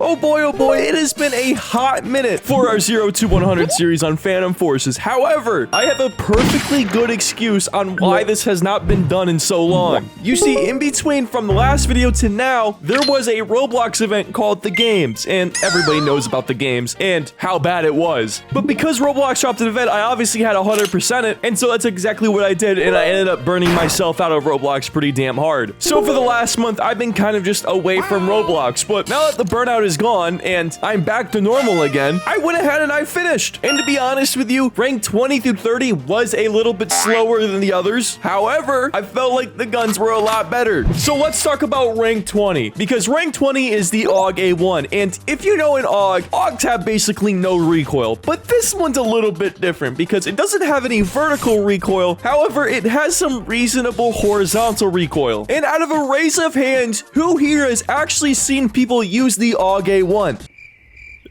Oh boy, it has been a hot minute for our 0 to 100 series on Phantom Forces. However, I have a perfectly good excuse on why this has not been done in so long. You see, in between from the last video to now, there was a Roblox event called The Games, and everybody knows about The Games and how bad it was. But because Roblox dropped an event, I obviously had 100% it, and so that's exactly what I did, and I ended up burning myself out of Roblox pretty damn hard. So for the last month, I've been kind of just away from Roblox, but now that the burnout is gone and I'm back to normal again, I went ahead and I finished. And to be honest with you, rank 20 through 30 was a little bit slower than the others. However, I felt like the guns were a lot better. So let's talk about rank 20, because rank 20 is the Aug A1, and if you know an Augs have basically no recoil, but this one's a little bit different because it doesn't have any vertical recoil. However, it has some reasonable horizontal recoil. And out of a raise of hands, who here has actually seen people use the Aug A1?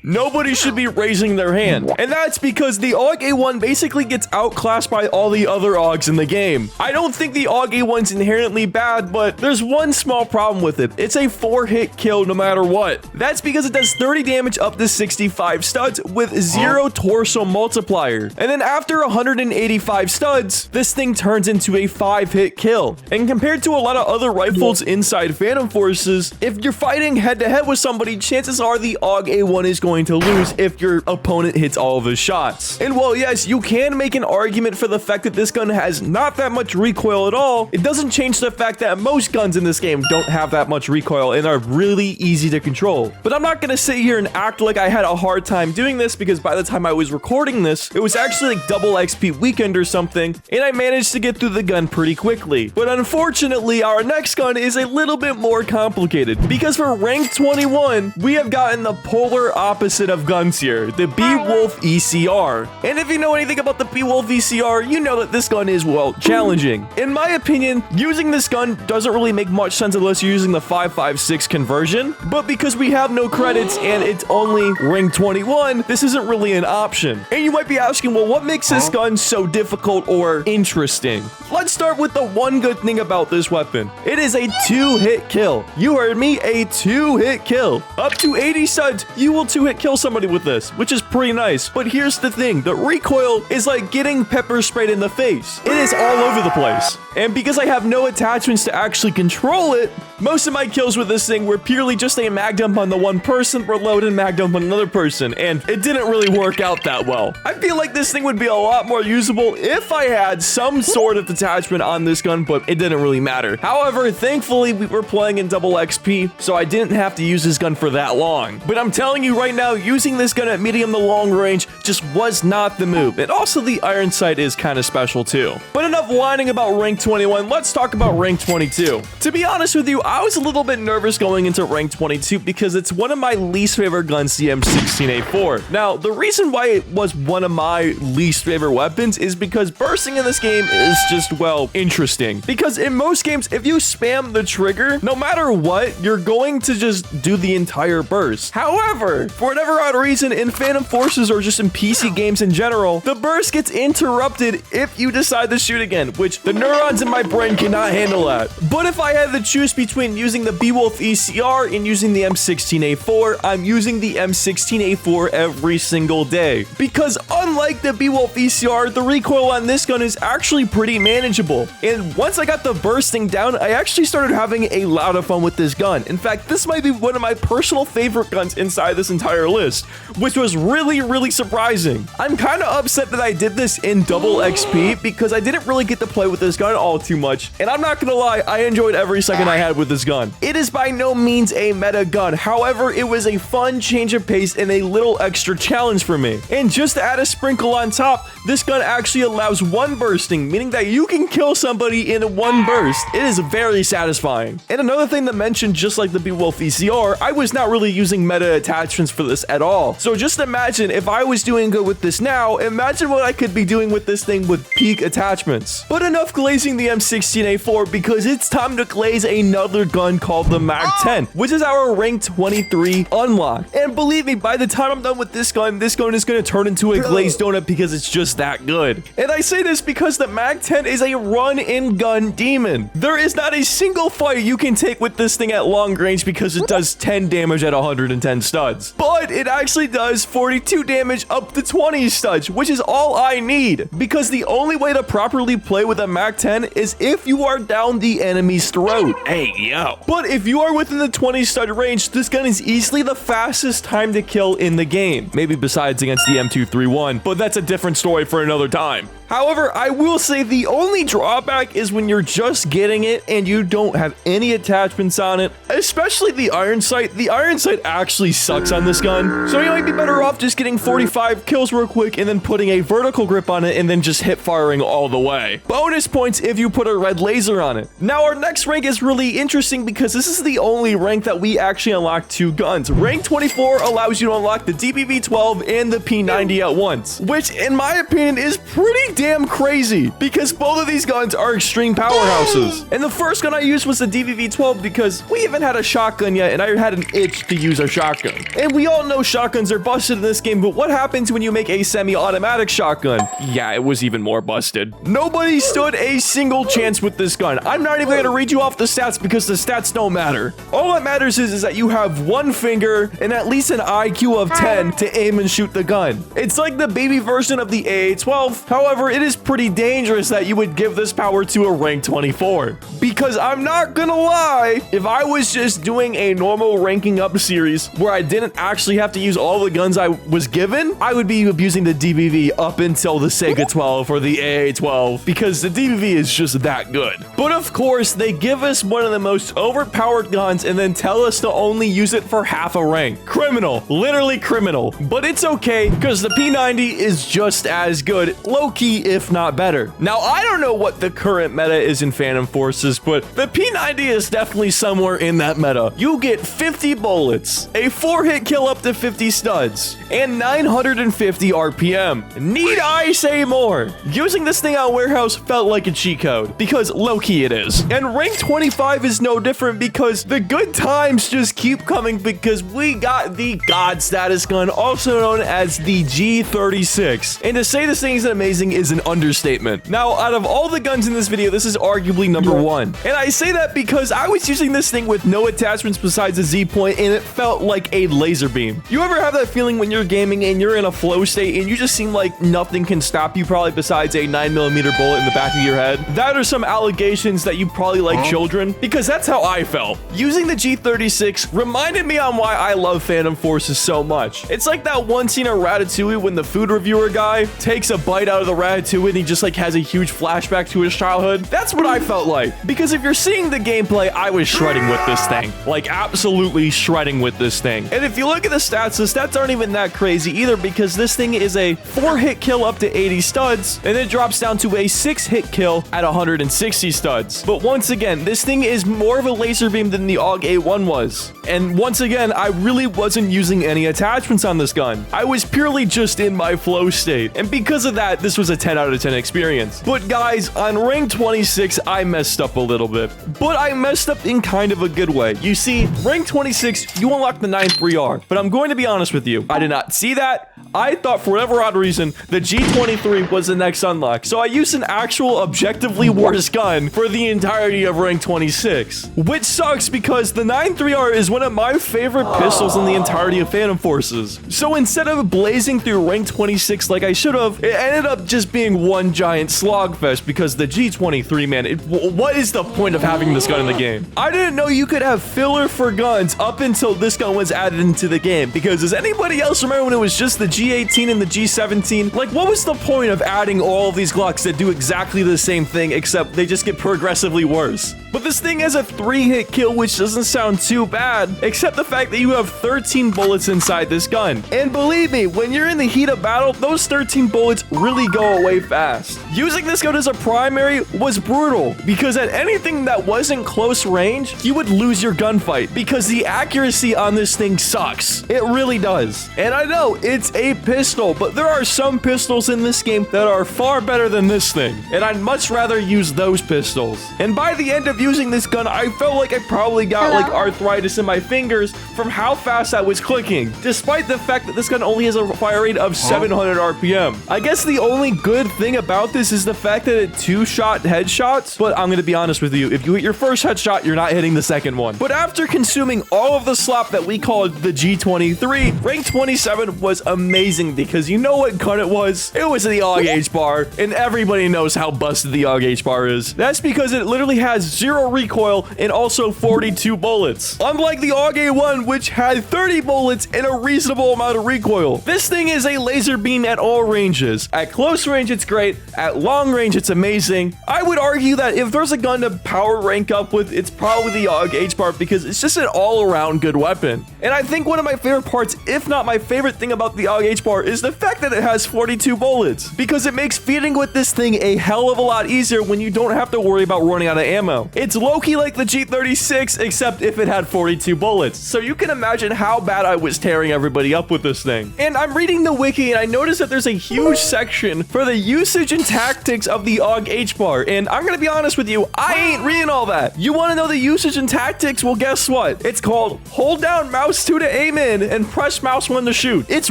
Nobody should be raising their hand. And that's because the Aug A1 basically gets outclassed by all the other Augs in the game. I don't think the Aug A1's inherently bad, but there's one small problem with it. It's a 4-hit kill no matter what. That's because it does 30 damage up to 65 studs with 0 torso multiplier. And then after 185 studs, this thing turns into a 5-hit kill. And compared to a lot of other rifles inside Phantom Forces, if you're fighting head-to-head with somebody, chances are the Aug A1 is going to lose if your opponent hits all of his shots. And while yes, you can make an argument for the fact that this gun has not that much recoil at all, it doesn't change the fact that most guns in this game don't have that much recoil and are really easy to control. But I'm not gonna sit here and act like I had a hard time doing this, because by the time I was recording this, it was actually like double XP weekend or something, and I managed to get through the gun pretty quickly. But unfortunately, our next gun is a little bit more complicated, because for rank 21, we have gotten the polar opposite of guns here, the Bwolf ECR. And if you know anything about the Bwolf ECR, you know that this gun is, well, challenging. In my opinion, using this gun doesn't really make much sense unless you're using the 5.56 conversion, but because we have no credits and it's only rank 21, this isn't really an option. And you might be asking, well, what makes this gun so difficult or interesting? Let's start with the one good thing about this weapon. It is a 2-hit kill. You heard me, a 2-hit kill. Up to 80 studs, you will 2-hit kill somebody with this, which is pretty nice. But here's the thing, the recoil is like getting pepper sprayed in the face. It is all over the place. And because I have no attachments to actually control it, most of my kills with this thing were purely just a mag dump on the one person, reload and mag dump on another person, and it didn't really work out that well. I feel like this thing would be a lot more usable if I had some sort of attachment on this gun, but it didn't really matter. However, thankfully, we were playing in double XP, so I didn't have to use this gun for that long. But I'm telling you right now, using this gun at medium to long range just was not the move. And also the iron sight is kind of special too. But enough whining about rank 21, let's talk about rank 22. To be honest with you, I was a little bit nervous going into rank 22 because it's one of my least favorite guns, the M16A4. Now, the reason why it was one of my least favorite weapons is because bursting in this game is just, well, interesting. Because in most games, if you spam the trigger, no matter what, you're going to just do the entire burst. However, for whatever odd reason, in Phantom Forces or just in PC games in general, the burst gets interrupted if you decide to shoot again, which the neurons in my brain cannot handle that. But if I had to choose between using the Bwolf ECR and using the M16A4, I'm using the M16A4 every single day. Because unlike the Bwolf ECR, the recoil on this gun is actually pretty manageable. And once I got the bursting down, I actually started having a lot of fun with this gun. In fact, this might be one of my personal favorite guns inside this entire list, which was really surprising. I'm kind of upset that I did this in double XP because I didn't really get to play with this gun all too much. And I'm not gonna lie, I enjoyed every second I had with this gun. It is by no means a meta gun. However, it was a fun change of pace and a little extra challenge for me. And just to add a sprinkle on top, this gun actually allows one bursting, meaning that you can kill somebody in one burst. It is very satisfying. And another thing to mention, just like the Bwolf ECR, I was not really using meta attachments for this at all. So just imagine if I was doing good with this now, imagine what I could be doing with this thing with peak attachments. But enough glazing the M16A4 because it's time to glaze another another gun called the MAC-10, which is our rank 23 unlock. And believe me, by the time I'm done with this gun is going to turn into a glazed donut because it's just that good. And I say this because the MAC-10 is a run-and-gun demon. There is not a single fight you can take with this thing at long range because it does 10 damage at 110 studs. But it actually does 42 damage up to 20 studs, which is all I need. Because the only way to properly play with a MAC-10 is if you are down the enemy's throat. Hey, yo. But if you are within the 20 stud range, this gun is easily the fastest time to kill in the game. Maybe besides against the M231, but that's a different story for another time. However, I will say the only drawback is when you're just getting it and you don't have any attachments on it, especially the iron sight. The iron sight actually sucks on this gun, so you might be better off just getting 45 kills real quick and then putting a vertical grip on it and then just hip firing all the way. Bonus points if you put a red laser on it. Now, our next rank is really interesting because this is the only rank that we actually unlock 2 guns. Rank 24 allows you to unlock the DBV12 and the P90 at once, which in my opinion is pretty damn crazy because both of these guns are extreme powerhouses. And the first gun I used was the DBV12 because we haven't had a shotgun yet and I had an itch to use a shotgun. And we all know shotguns are busted in this game, but what happens when you make a semi-automatic shotgun? Yeah, it was even more busted. Nobody stood a single chance with this gun. I'm not even going to read you off the stats because the stats don't matter. All that matters is that you have one finger and at least an IQ of 10 to aim and shoot the gun. It's like the baby version of the AA12. However, it is pretty dangerous that you would give this power to a rank 24. Because I'm not gonna lie, if I was just doing a normal ranking up series where I didn't actually have to use all the guns I was given, I would be abusing the DBV up until the Sega 12 or the AA12 because the DBV is just that good. But of course, they give us one of the most overpowered guns and then tell us to only use it for half a rank. Criminal, literally criminal. But it's okay because the P90 is just as good, low-key if not better. Now, I don't know what the current meta is in Phantom Forces, but the P90 is definitely somewhere in that meta. You get 50 bullets, a 4-hit kill up to 50 studs, and 950 RPM. Need I say more? Using this thing on Warehouse felt like a cheat code, because low-key it is. And rank 25 is no different because the good times just keep coming because we got the God status gun, also known as the G36. And to say this thing is amazing is an understatement. Now, out of all the guns in this video, this is arguably number 1. And I say that because I was using this thing with no attachments besides a Z-point, and it felt like a laser beam. You ever have that feeling when you're gaming and you're in a flow state and you just seem like nothing can stop you probably besides a 9mm bullet in the back of your head? That are some allegations that you probably like children, because that's how I felt. Using the G36 reminded me on why I love Phantom Forces so much. It's like that one scene in Ratatouille when the food reviewer guy takes a bite out of the ratatouille and he just like has a huge flashback to his childhood. That's what I felt like. Because if you're seeing the gameplay, I was shredding with this thing. Like absolutely shredding with this thing. And if you look at the stats aren't even that crazy either because this thing is a 4-hit kill up to 80 studs and it drops down to a 6-hit kill at 160 studs. But once again, this thing is more of a laser beam than the Aug A1 was. And once again, I really wasn't using any attachments on this gun. I was purely just in my flow state. And because of that, this was a 10 out of 10 experience. But guys, on rank 26, I messed up a little bit. But I messed up in kind of a good way. You see, rank 26, you unlock the 9-3R. But I'm going to be honest with you. I did not see that. I thought for whatever odd reason, the G23 was the next unlock. So I used an actual objectively worse gun for the entirety of rank 26. Which sucks because the 9-3R is one of my favorite pistols in the entirety of Phantom Forces. So instead of blazing through rank 26 like I should have, it ended up just being one giant slogfest because the G23, man, what is the point of having this gun in the game? I didn't know you could have filler for guns up until this gun was added into the game because does anybody else remember when it was just the G18 and the G17? Like, what was the point of adding all of these Glocks that do exactly the same thing except they just get progressively worse? But this thing has a 3-hit kill, which doesn't sound too bad, except the fact that you have 13 bullets inside this gun. And believe me, when you're in the heat of battle, those 13 bullets really go go away fast. Using this gun as a primary was brutal because at anything that wasn't close range, you would lose your gunfight because the accuracy on this thing sucks. It really does. And I know it's a pistol, but there are some pistols in this game that are far better than this thing, and I'd much rather use those pistols. And by the end of using this gun, I felt like I probably got like arthritis in my fingers from how fast I was clicking, despite the fact that this gun only has a fire rate of 700 RPM. I guess the only good thing about this is the fact that it two-shot headshots, but I'm gonna be honest with you, if you hit your first headshot, you're not hitting the second one. But after consuming all of the slop that we called the G23, rank 27 was amazing because you know what gun it was? It was the AUG HBAR, and everybody knows how busted the AUG HBAR is. That's because it literally has 0 recoil and also 42 bullets. Unlike the Aug A1, which had 30 bullets and a reasonable amount of recoil. This thing is a laser beam at all ranges. At close range, it's great. At long range, it's amazing. I would argue that if there's a gun to power rank up with, it's probably the AUG HBAR because it's just an all-around good weapon. And I think one of my favorite parts, if not my favorite thing about the AUG HBAR, is the fact that it has 42 bullets because it makes feeding with this thing a hell of a lot easier when you don't have to worry about running out of ammo. It's low-key like the G36, except if it had 42 bullets. So you can imagine how bad I was tearing everybody up with this thing. And I'm reading the wiki and I noticed that there's a huge section for the usage and tactics of the AUG HBAR. And I'm gonna be honest with you, I ain't reading all that. You wanna know the usage and tactics? Well, guess what? It's called hold down mouse 2 to aim in and press mouse 1 to shoot. It's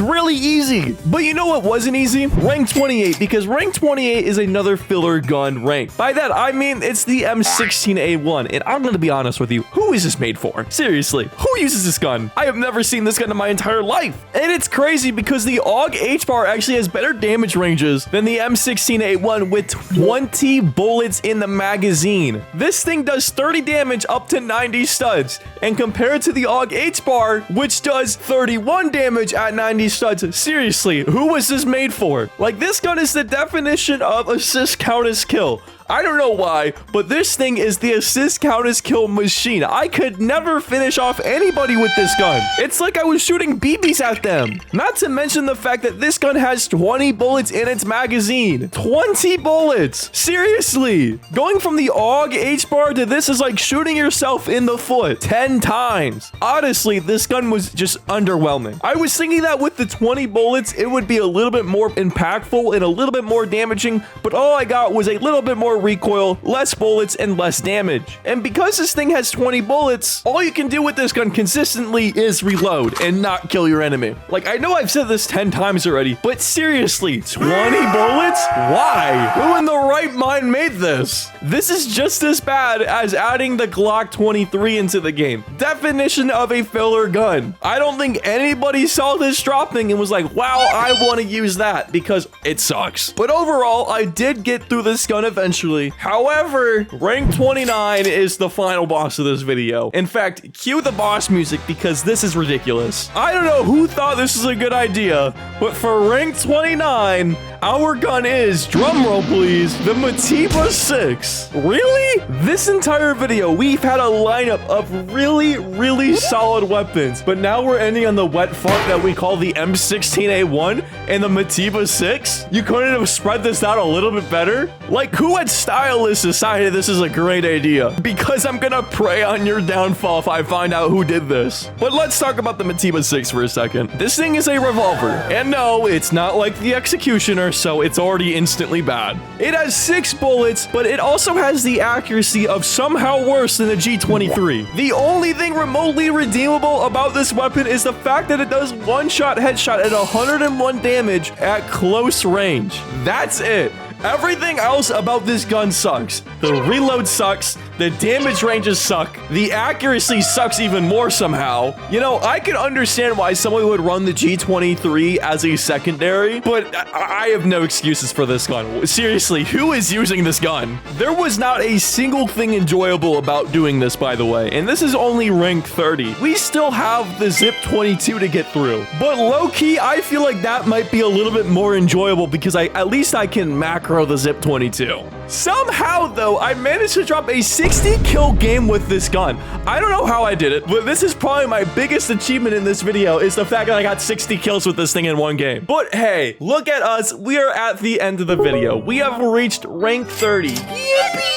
really easy. But you know what wasn't easy? Rank 28, because rank 28 is another filler gun rank. By that, I mean it's the M16A1. And I'm gonna be honest with you, who is this made for? Seriously, who uses this gun? I have never seen this gun in my entire life. And it's crazy because the AUG HBAR actually has better damage ranges than the M16A1 with 20 bullets in the magazine. This thing does 30 damage up to 90 studs. And compared to the AUG HBAR, which does 31 damage at 90 studs, seriously, who was this made for? Like, this gun is the definition of assist count as kill. I don't know why, but this thing is the assist count as kill machine. I could never finish off anybody with this gun. It's like I was shooting BBs at them. Not to mention the fact that this gun has 20 bullets in its magazine. 20 bullets. Seriously. Going from the AUG HBAR to this is like shooting yourself in the foot 10 times. Honestly, this gun was just underwhelming. I was thinking that with the 20 bullets, it would be a little bit more impactful and a little bit more damaging, but all I got was a little bit more recoil, less bullets, and less damage. And because this thing has 20 bullets, all you can do with this gun consistently is reload and not kill your enemy. Like, I know I've said this 10 times already, but seriously, 20 bullets? Why? Who in the right mind made this? This is just as bad as adding the Glock 23 into the game. Definition of a filler gun. I don't think anybody saw this dropping and was like, wow, I want to use that because it sucks. But overall, I did get through this gun eventually. However, rank 29 is the final boss of this video. In fact, cue the boss music because this is ridiculous. I don't know who thought this was a good idea, but for rank 29, our gun is, drumroll please, the Mativa 6. Really? This entire video, we've had a lineup of really solid weapons, but now we're ending on the wet fart that we call the M16A1 and the Mativa 6? You couldn't have spread this out a little bit better? Like, who at Stylist decided this is a great idea? Because I'm gonna pray on your downfall if I find out who did this. But let's talk about the Mativa 6 for a second. This thing is a revolver, and no, it's not like the Executioner, so it's already instantly bad. It has 6 bullets, but it also has the accuracy of somehow worse than the G23. The only thing remotely redeemable about this weapon is the fact that it does one-shot headshot at 101 damage at close range. That's it. Everything else about this gun sucks. The reload sucks, the damage ranges suck, the accuracy sucks even more somehow. You know, I can understand why someone would run the G23 as a secondary, but I have no excuses for this gun. Seriously, who is using this gun? There was not a single thing enjoyable about doing this, by the way, and this is only rank 30. We still have the Zip 22 to get through, but low-key, I feel like that might be a little bit more enjoyable because at least I can macro the Zip 22. Somehow, though, I managed to drop a 60 60 kill game with this gun. I don't know how I did it, but this is probably my biggest achievement in this video is the fact that I got 60 kills with this thing in one game. But hey, look at us. We are at the end of the video. We have reached rank 30. Yippee!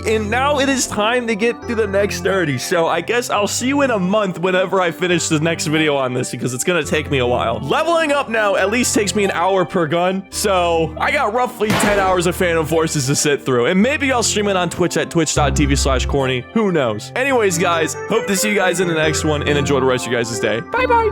And now it is time to get through the next 30. So I guess I'll see you in a month whenever I finish the next video on this because it's going to take me a while. Leveling up now at least takes me an hour per gun. So I got roughly 10 hours of Phantom Forces to sit through. And maybe I'll stream it on Twitch at twitch.tv/corny. Who knows? Anyways, guys, hope to see you guys in the next one and enjoy the rest of your guys' day. Bye-bye.